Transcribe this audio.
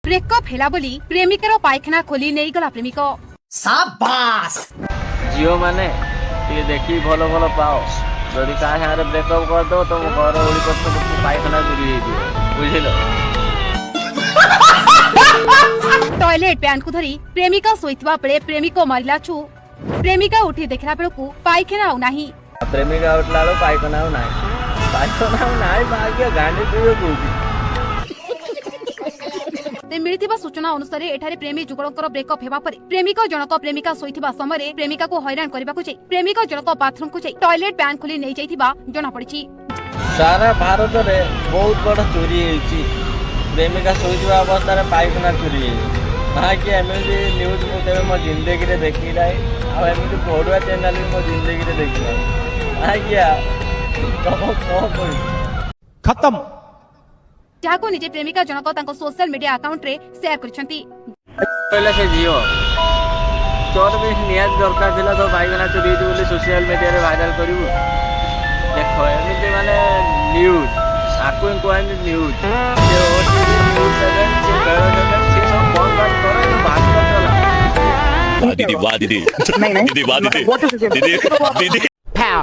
Breakup हेला बोली प्रेमिकार पायखाना खोली नहीं गला प्रेमिक शाबाश झील मैंने देखी भल भल पाओ जदि क्या सागर ब्रेकअप करदे तुम घर ओडी कर पायखाना चुरी बुझल टॉयलेट पैन को धरी प्रेमिका शोइथिबा बेले प्रेमिक मरिला छु प्रेमिका उठी देखला बेलकू पायखाना आउ नाही प्रेमिका उठला पायखाना भाग्य गांडी पीवे कौटी मिलिथिबा सूचना अनुसार एठारे प्रेमी जुगलकर ब्रेकअप हेबा परे प्रेमिक जनक प्रेमिका शोइथिबा समय प्रेमिका को हैरान करबाकू जाई प्रेमिक जनक बाथरूम को जाई टॉयलेट पैन खोली नै जाइथिबा जणा पड़िछि। सारा भारत रे बहुत बड़ चोरी होईछि प्रेमिका शोइथिबा अवस्था रे पायखाना चोरी बाकी एमएलजी न्यूज को केबे मो जिंदगी रे देखि नाही आ एमएलजी भोडवा चैनल मो जिंदगी रे देखि आज्ञा तो खत्म जाको निजे प्रेमिका जनक तांको सोशल मीडिया अकाउंट रे शेयर करछंती पहले से जियो तोर भी नियत दरकार थिला तो पायखाना चोरी बोली सोशल मीडिया रे वायरल करिवु देखो एमएलजी माने न्यूज आकु कहनी न्यूज जे ओटीवी न्यूज सेवन से बेरो से सब बंद बात करे बात चला दीदी वाह दीदी दीदी वाह दीदी दीदी दीदी Pow.